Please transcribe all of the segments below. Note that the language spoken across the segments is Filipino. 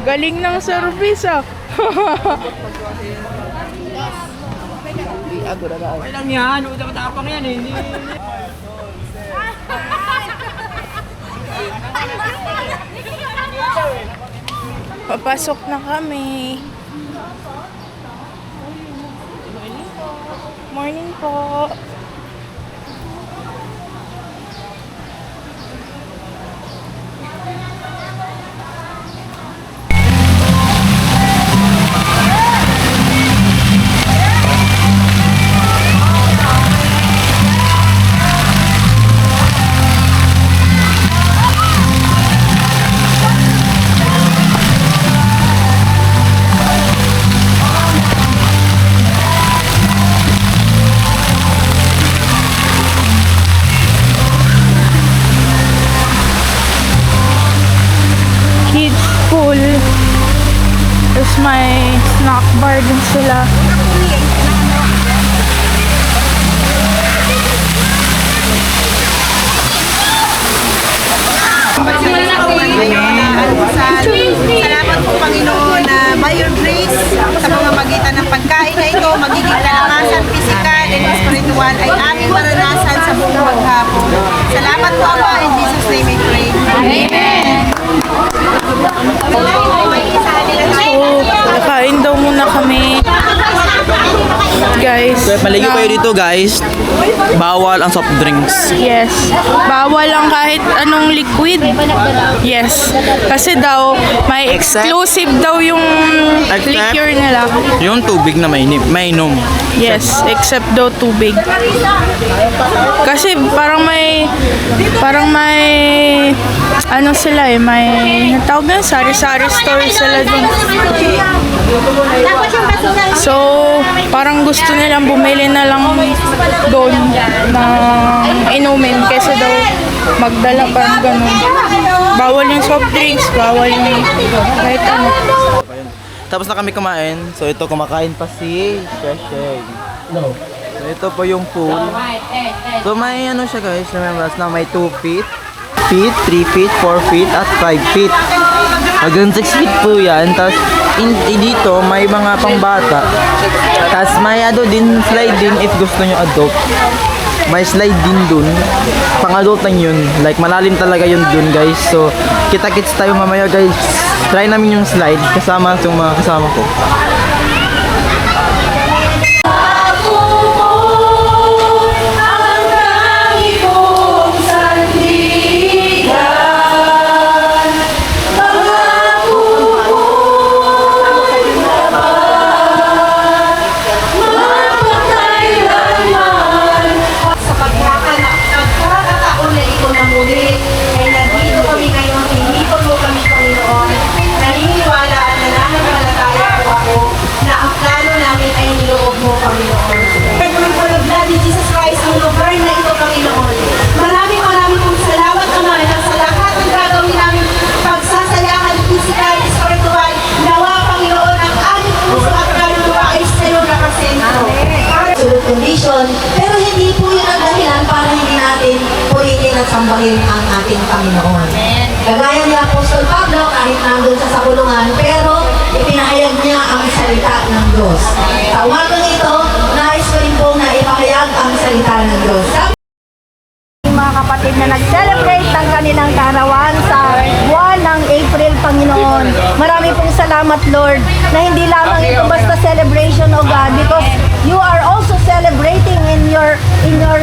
Galing ng service ah. Okay lang yan, matapang yan eh. Papasok na kami. Morning po. Pool. Tapos may snack bar din sila. Salamat po Panginoon na by your grace sa mga magitan ng pagkain na ito, magiging kalakasan, physical and spiritual ay aming maranasan sa buong maghapon. Salamat po Ama, in Jesus name we pray. Amen. So, nakain daw muna kami. Guys. Maligo kayo dito guys. Bawal ang soft drinks. Yes. Bawal lang kahit anong liquid. Yes. Kasi daw, may exclusive daw yung liquor nila. Yung tubig na mainom. Yes, except daw tubig. Kasi parang may ano sila eh, may natawag na sari-sari store sila dun. So, parang gusto nilang bumili na lang doon ng inumin kaysa daw magdala parang ganun. Bawal yung soft drinks, bawal yung kahit ano. Tapos na kami kumain. So ito kumakain pa si Shesheng. No. So ito po yung pool. So may ano siya guys, remember na may 2 feet, 3 feet, 4 feet at 5 feet. Hanggang 6 feet po yan. Tapos dito may mga pangbata. Tapos may din slide din if gusto nyo adult. May slide din dun. Pang-adult lang yun. Like, malalim talaga yun dun, guys. So, kita-kits tayo mamaya, guys. Try namin yung slide kasama yung mga kasama ko. Pero hindi po yun ang dahilan para hindi natin ulitin at sambahin ang ating Panginoon. Kagaya ni Apostol Pablo, kahit nandun sa kulungan, pero ipinahayag niya ang salita ng Diyos. Sa umagang ito, nais ko rin po na ipahayag ang salita ng Diyos. Mga kapatid na nag-celebrate ng kanilang kaarawan sa buwan ng April, Panginoon. Marami pong salamat, Lord, na hindi lamang ito basta celebration, O God, because you are also celebrating in your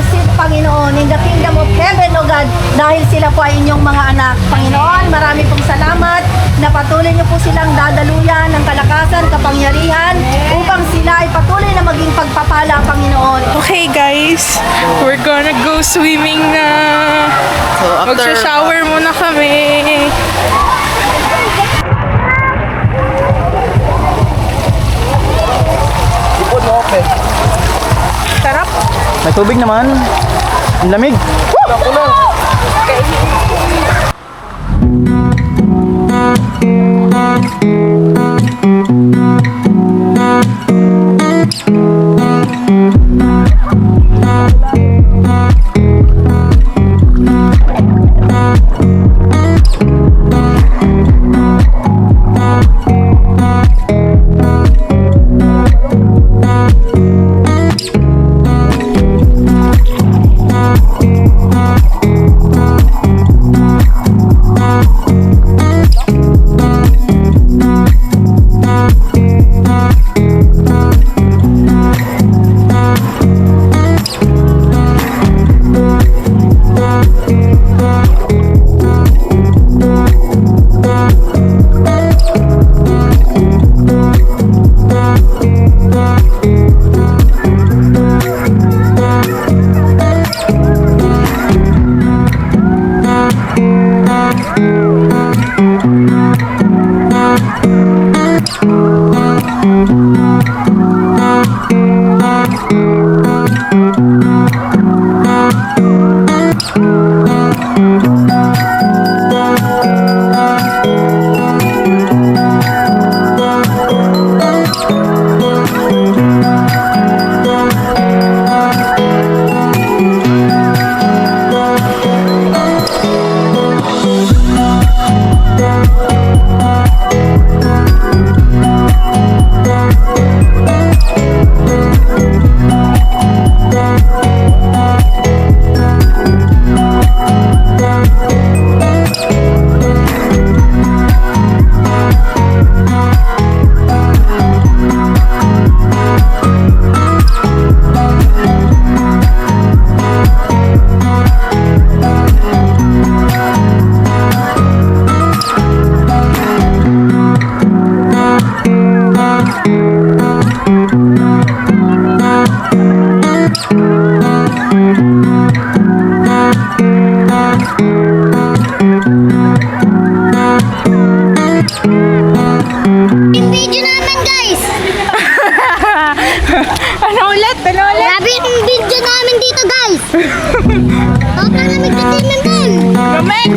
seat, Panginoon, in the kingdom of heaven, O God, dahil sila po ay inyong mga anak. Panginoon, marami pong salamat na patuloy niyo po silang dadaluyan ng kalakasan, kapangyarihan, upang sila ay patuloy na maging pagpapala, Panginoon. Okay guys, we're gonna go swimming na. So, after Magsha-shower muna kami. Sarap. may tubig naman. Ang lamig. Oh, palamig ka din doon. Lamig!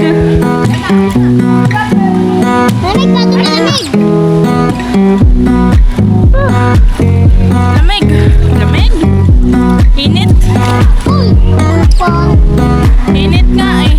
Lamig ba ito malamig? Lamig! Lamig! Init! Uy, pa. Init nga eh.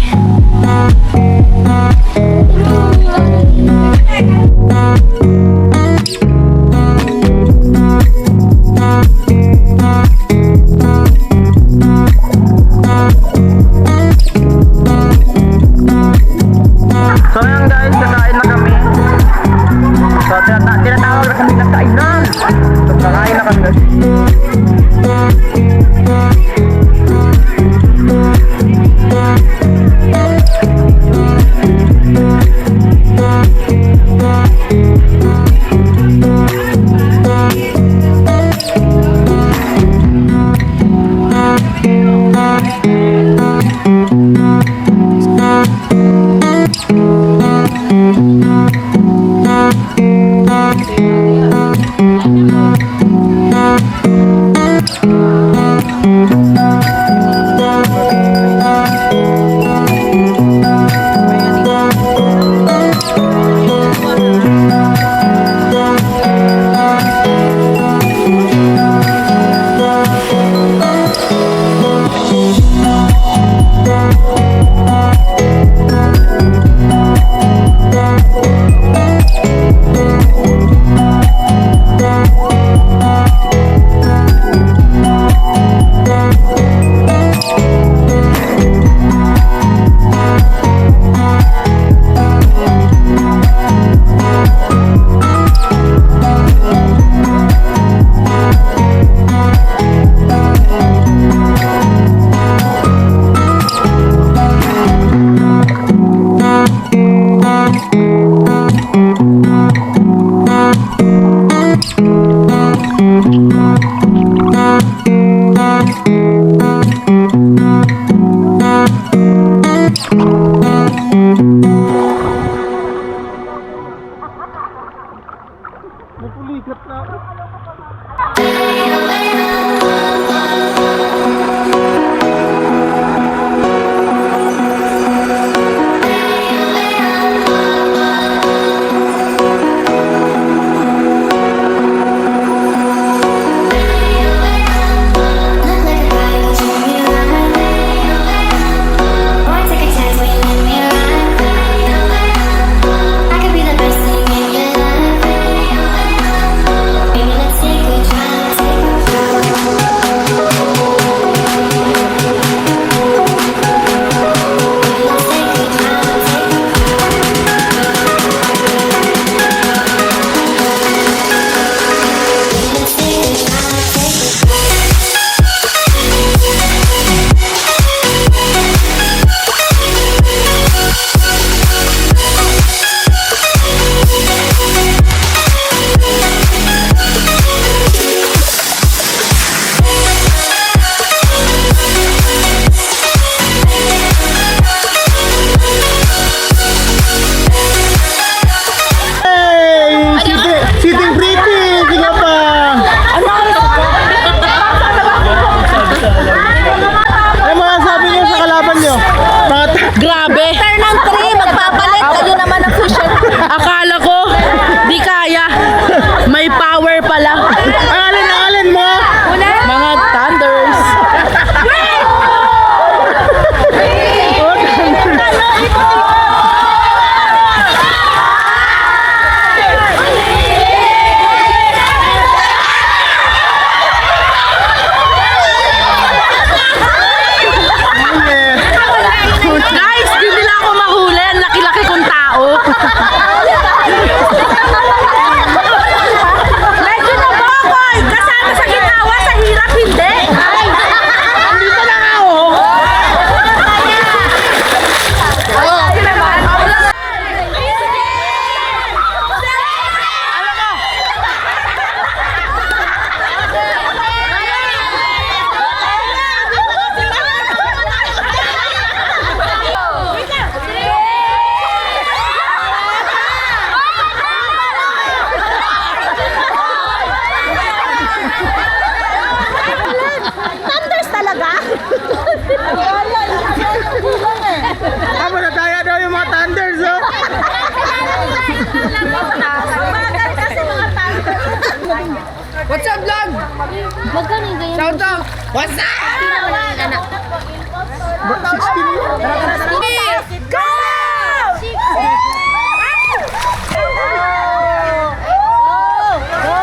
What's up?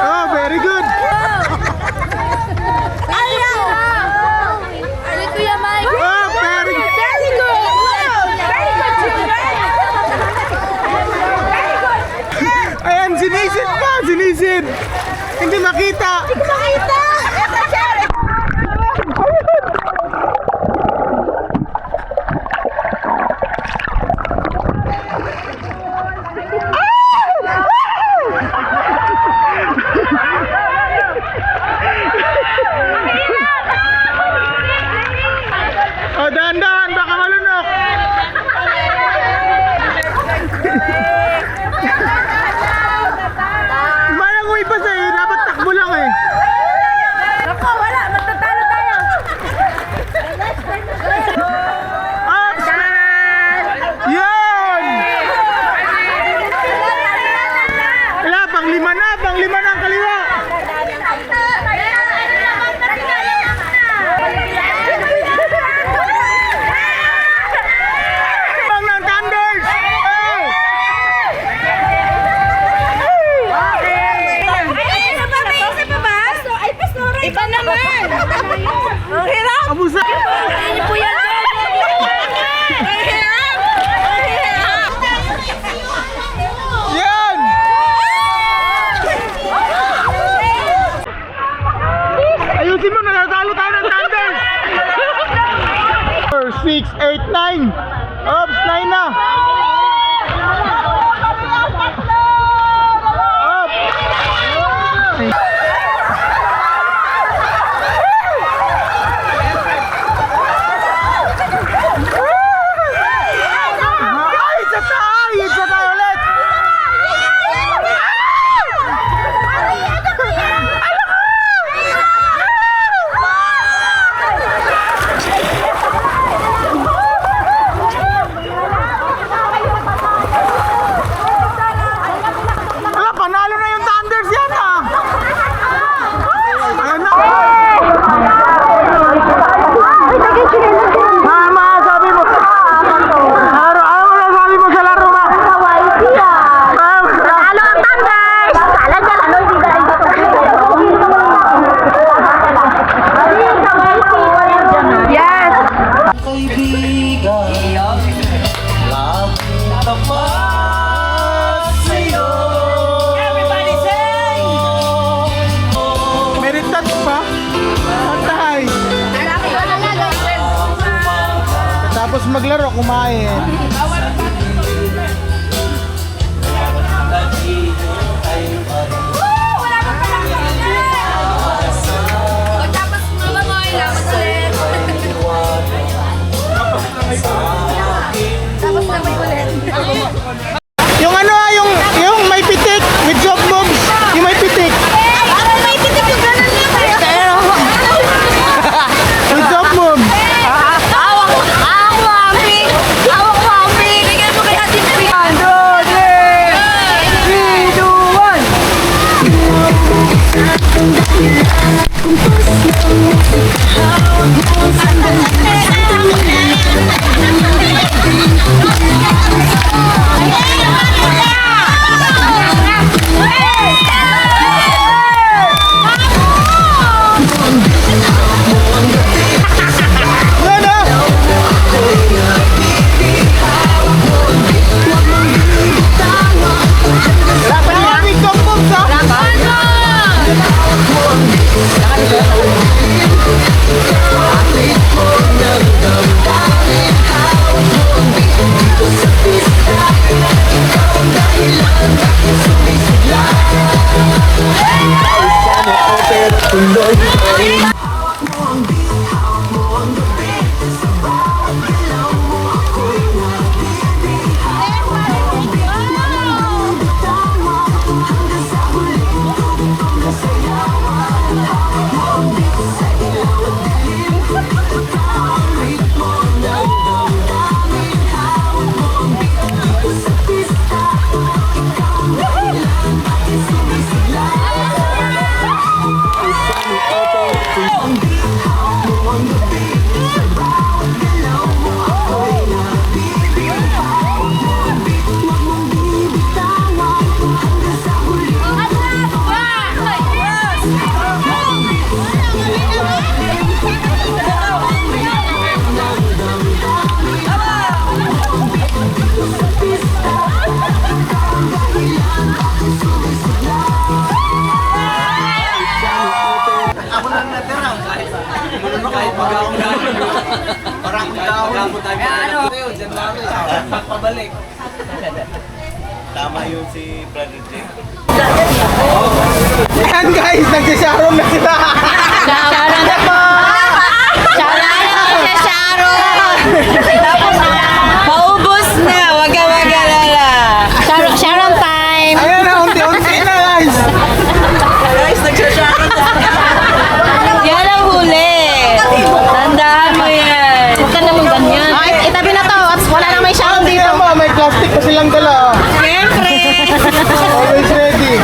Oh, very good. Oh, very good. Ayan, sinisid pa, sinisid. Hindi makita. Oh, dahan-dahan, baka malunok. Malangoy pa sa'yo, dapat takbo lang eh. Ups! Yun! Wala, pang-lima na ang kaliwa. Bang ng Thunders! Oh! Iba naman! Ang hirap! Abusa! Ang hirap! Yan! Ayusin mo, nanatalo tayo ng Thunders! 4, 6, 8, 9! Ops, 9 na! Ay, isa tayo ulit! Wala, panalo na yung Thunders yan ah! Ayan na! Mama, sabi mo! Ano masasabi mo sa laro ba? Talo ang Thunders! Talaga lang, hindi ka rin dito. Yes! Kaibigan, lagi tapat sa'yo. Everybody sing! Merit touch pa? Patay! Tapos maglaro, kumain. Yung ano ah, yung may pitik with job moves. Yung may pitik. With job moves. Awak wampi! Ako lang natira. Kahit pag-aong gano'n. Parang pag-aong tayo. Ano? Diyan lang ako. Pabalik. Tama yun si Brother Jake. Ayan guys, nagsisharon na sila. Sharon na po! Sharon na Sharon! Paubos na, wag ka mag-alala. Sharon time! Ayan na, unti-unti na guys. Guys, nagsasharon na. Yan ang huli. Tandaan mo yan. Huwag ka naman ganyan. Ay, itabi na to at wala nang may Sharon Hindi dito. naman, may plastic pa silang dala. Siyempre. Always ready.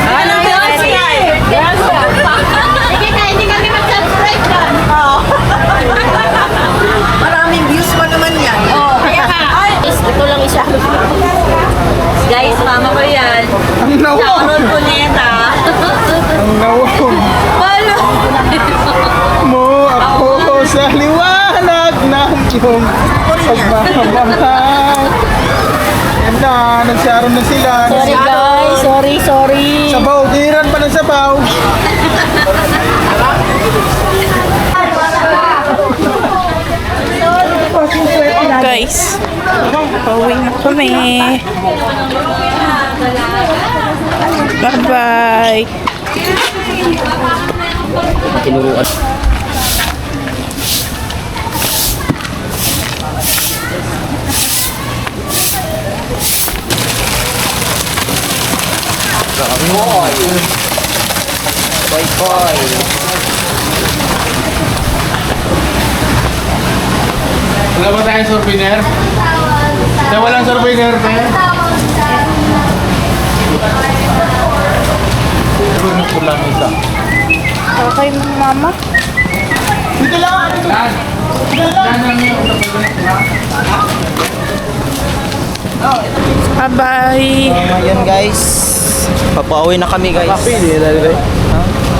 Ano ba siya? Sige ka, hindi kami mag-subscribe dyan. Maraming views mo naman yan. Kaya ka. Ito lang isa. Guys, mama ko yan. Ang nawang. Sharon Cuneta. Ang nawang. Palo. Mo ako sa liwanag ng iyong pagmamahal. Yan na, nagsharon na sila. Sorry guys, sorry. Sabaw, giran pa ng sabaw. Guys, pauwi na kami. Bye-bye. Wala ba tayong souvenir? Sa walang souvenir, pe? Ito yung pulang isa. Okay, mama. Dito lang! Bye-bye. Ngayon guys, papauwi na kami guys.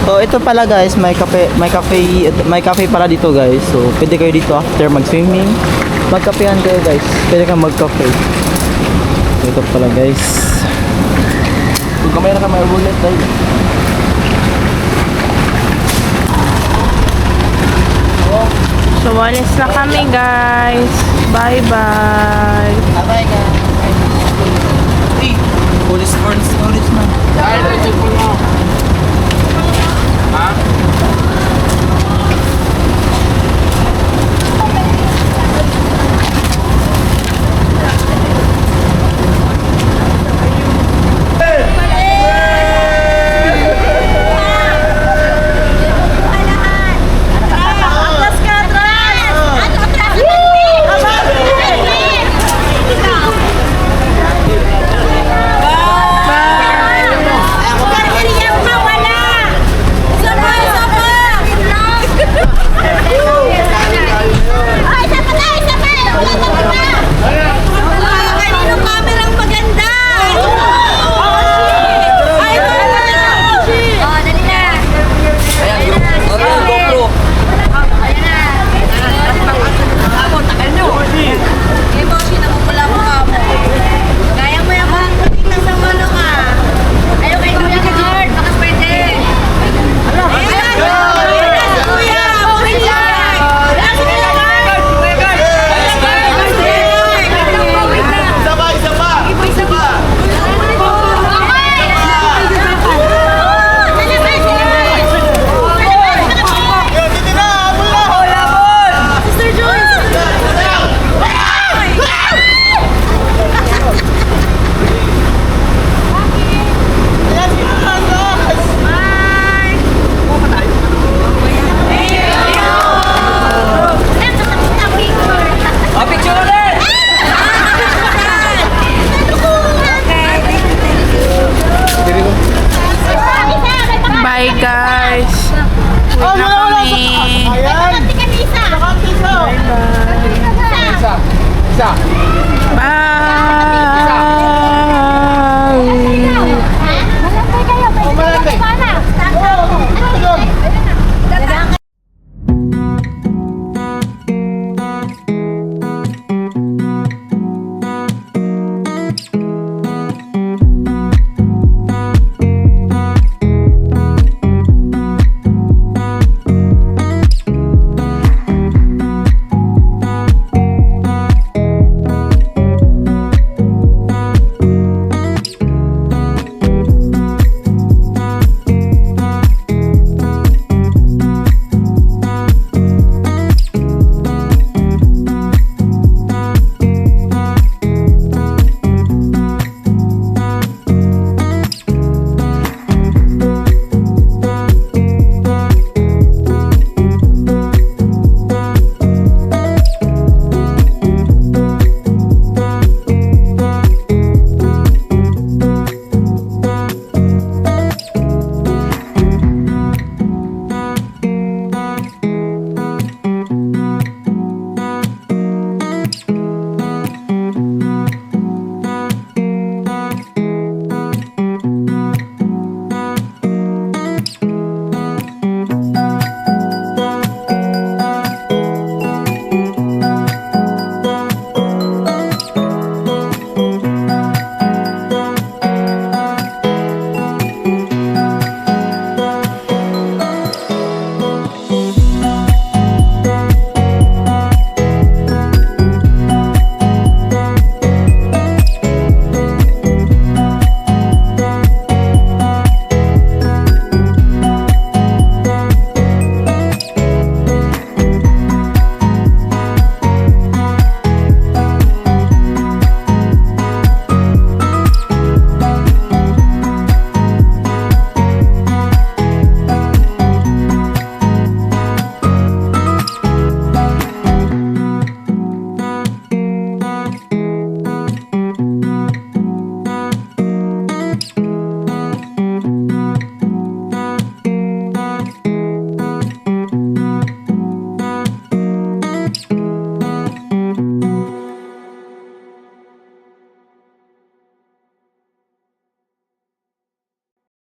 So ito pala guys, may cafe pala dito guys. So pwede kayo dito after mag-swimming. Magkapehan kayo guys. Pwede kang mag-cafe. So, ito pala guys. Kung kamay na ka may ulit guys. So, walis na kami guys. Bye-bye. Bye guys. Police man. Ha?